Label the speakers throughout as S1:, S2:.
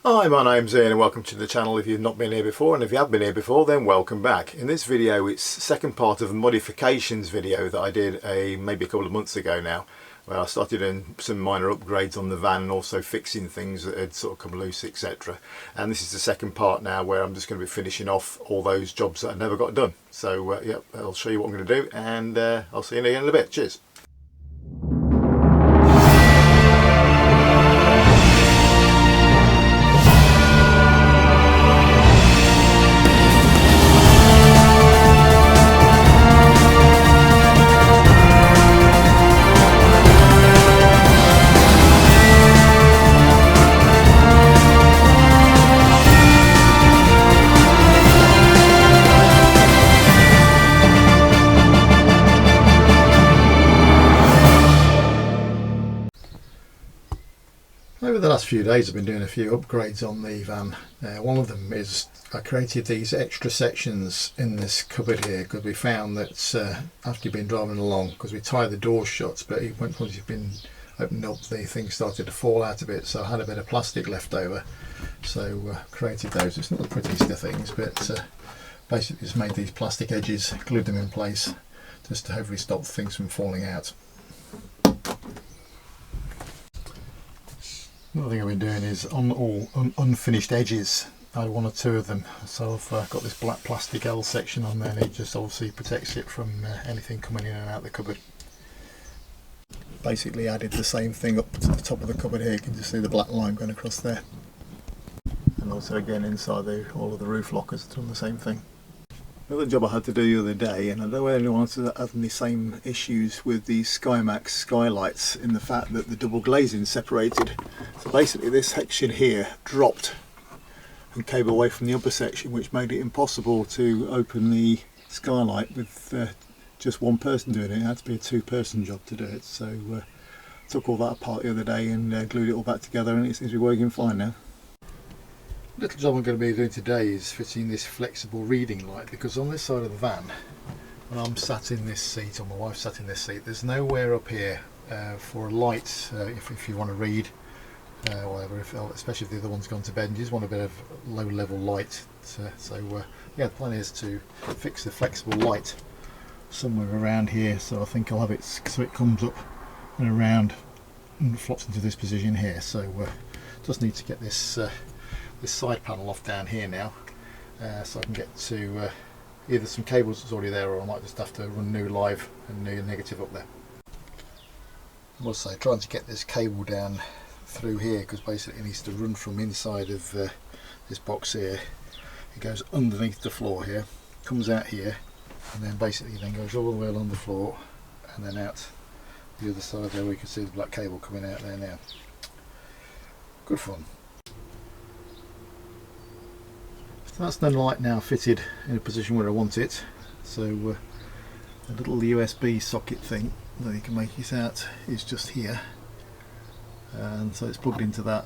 S1: Hi, my name's Ian and welcome to the channel if you've not been here before, and if you have been here before then welcome back. In this video it's second part of a modifications video that I did maybe a couple of months ago now, where I started doing some minor upgrades on the van and also fixing things that had sort of come loose, etc. And this is the second part now where I'm just going to be finishing off all those jobs that I never got done. So yeah, I'll show you what I'm going to do, and I'll see you again in a bit. Cheers. Over the last few days I've been doing a few upgrades on the van. One of them is I created these extra sections in this cupboard here because we found that after you've been driving along, because we tie the doors shut, but once you've been opened up the thing started to fall out a bit, so I had a bit of plastic left over, so created those. It's not the prettiest of things, but basically just made these plastic edges, glued them in place just to hopefully stop things from falling out. Another thing I've been doing is on all unfinished edges, I had one or two of them, so I've got this black plastic L section on there, and it just obviously protects it from anything coming in and out of the cupboard. Basically added the same thing up to the top of the cupboard here. You can just see the black line going across there, and also again inside all of the roof lockers, done the same thing. Another job I had to do the other day, and I don't know whether anyone else had any same issues with the SkyMax skylights, in the fact that the double glazing separated. So basically this section here dropped and came away from the upper section, which made it impossible to open the skylight with just one person doing it. It had to be a two-person job to do it. So took all that apart the other day and glued it all back together, and it seems to be working fine now. The little job I'm going to be doing today is fitting this flexible reading light, because on this side of the van, when I'm sat in this seat, or my wife's sat in this seat, there's nowhere up here for a light if you want to read, whatever, especially if the other one's gone to bed and you just want a bit of low level light. Yeah, the plan is to fix the flexible light somewhere around here, so I think I'll have it so it comes up and around and flops into this position here. So just need to get this side panel off down here now, so I can get to either some cables that's already there, or I might just have to run new live and new negative up there. I'm also trying to get this cable down through here, because basically it needs to run from inside of this box here. It goes underneath the floor here, comes out here, and then basically then goes all the way along the floor and then out the other side there. We can see the black cable coming out there now. Good fun. So that's the light now fitted in a position where I want it. So the little USB socket thing that you can make it out is just here, and so it's plugged into that.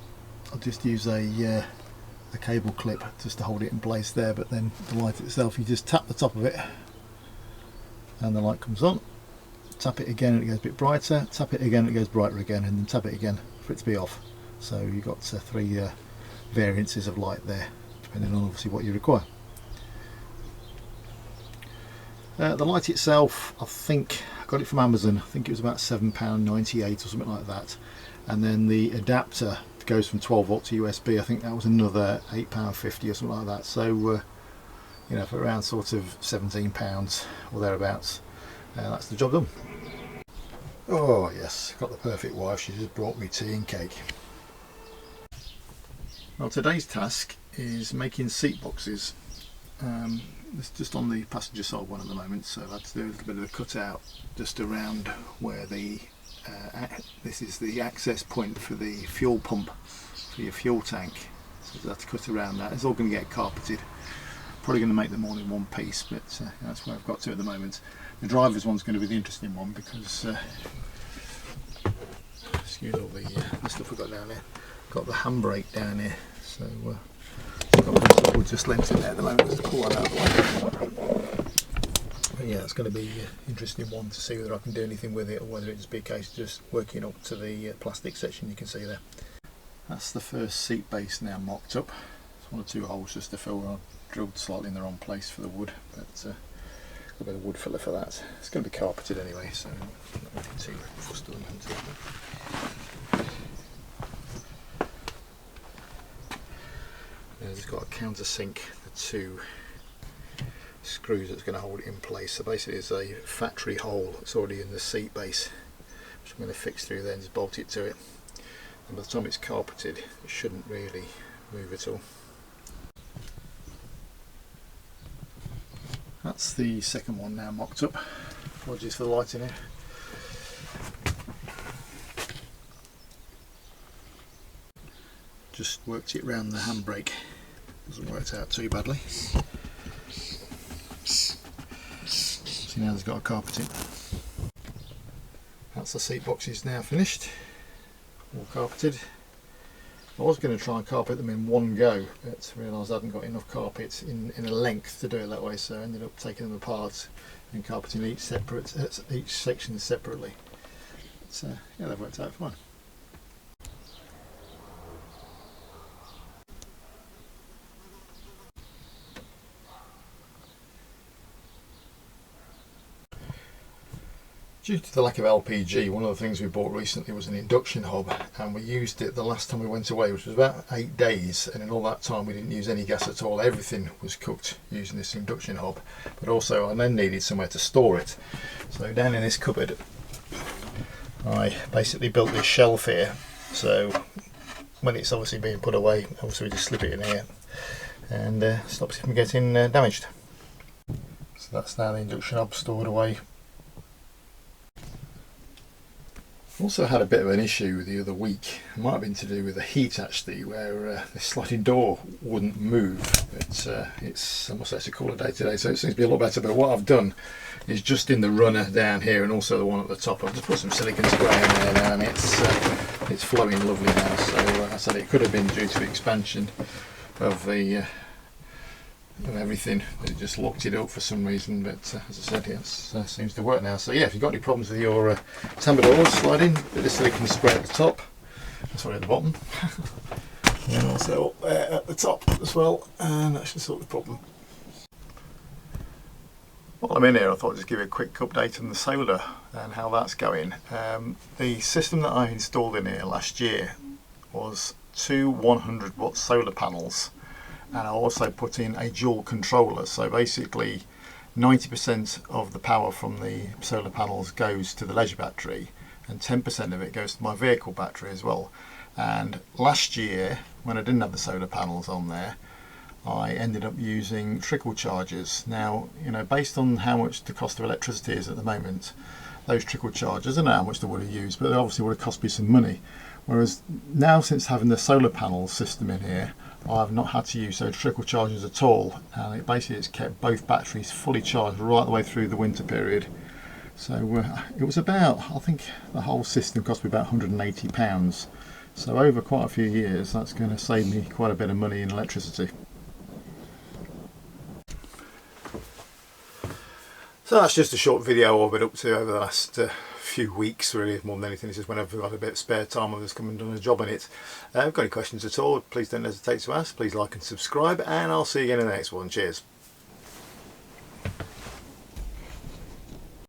S1: I'll just use a cable clip just to hold it in place there, but then the light itself, you just tap the top of it and the light comes on. Tap it again and it goes a bit brighter, tap it again and it goes brighter again, and then tap it again for it to be off. So you've got three variances of light there, depending on obviously what you require. The light itself, I think I got it from Amazon. I think it was about £7.98 or something like that, and then the adapter goes from 12 volt to USB. I think that was another £8.50 or something like that. So you know, for around sort of £17 or thereabouts, that's the job done. Oh yes, got the perfect wife. She just brought me tea and cake. Well, today's task is making seat boxes. It's just on the passenger side one at the moment, so I've had to do a little bit of a cutout just around where the this is the access point for the fuel pump for your fuel tank. So I have to cut around that. It's all going to get carpeted. Probably going to make them all in one piece, but that's where I've got to at the moment. The driver's one's going to be the interesting one, because excuse all the stuff we've got down there. Got the handbrake down here, so we'll just lent it there at the moment. Just pull that out of the way. But yeah, it's going to be an interesting one to see whether I can do anything with it, or whether it just be a case of just working up to the plastic section you can see there. That's the first seat base now mocked up. It's one or two holes just to fill. I've drilled slightly in the wrong place for the wood, but got a bit of wood filler for that. It's going to be carpeted anyway, so I'm not really too fussed at the moment. It's got a countersink, the two screws that's going to hold it in place. So basically it's a factory hole that's already in the seat base, which I'm going to fix through then, just bolt it to it. And by the time it's carpeted, it shouldn't really move at all. That's the second one now mocked up. Apologies for the lighting here. Just worked it round the handbrake. Hasn't worked out too badly. See, now there's got a carpeting. That's the seat boxes now finished, all carpeted. I was going to try and carpet them in one go, but realised I hadn't got enough carpet in a length to do it that way, so I ended up taking them apart and carpeting each section separately. But, yeah, they've worked out fine. Due to the lack of LPG, one of the things we bought recently was an induction hob, and we used it the last time we went away, which was about 8 days, and in all that time we didn't use any gas at all. Everything was cooked using this induction hob, but also I then needed somewhere to store it. So down in this cupboard I basically built this shelf here, so when it's obviously being put away, obviously we just slip it in here and stops it from getting damaged. So that's now the induction hob stored away. Also had a bit of an issue the other week. It might have been to do with the heat actually, where the sliding door wouldn't move. But I must say it's a cooler day today, so it seems to be a lot better. But what I've done is just in the runner down here and also the one at the top, I've just put some silicone spray in there now, and it's flowing lovely now. So I said it could have been due to the expansion of the of everything, but it just locked it up for some reason. But as I said, it seems to work now. So yeah, if you've got any problems with your tamper doors sliding, bit of silicone spray at the top, sorry, at the bottom, and also up there at the top as well, and that should sort the problem. While I'm in here, I thought I'd just give you a quick update on the solar and how that's going. The system that I installed in here last year was two 100-watt solar panels, and I also put in a dual controller. So basically 90% of the power from the solar panels goes to the leisure battery, and 10% of it goes to my vehicle battery as well. And last year, when I didn't have the solar panels on there, I ended up using trickle chargers. Now, you know, based on how much the cost of electricity is at the moment, those trickle chargers, I don't know how much they would have used, but they obviously would have cost me some money. Whereas now, since having the solar panel system in here, I've not had to use those trickle chargers at all, and it basically has kept both batteries fully charged right the way through the winter period. So it was about, I think the whole system cost me about £180. So over quite a few years, that's going to save me quite a bit of money in electricity. So that's just a short video I've been up to over the last few weeks, really, more than anything. It's just whenever I've got a bit of spare time, I've just come and done a job on it. If you've got any questions at all, please don't hesitate to ask. Please like and subscribe, and I'll see you again in the next one. Cheers.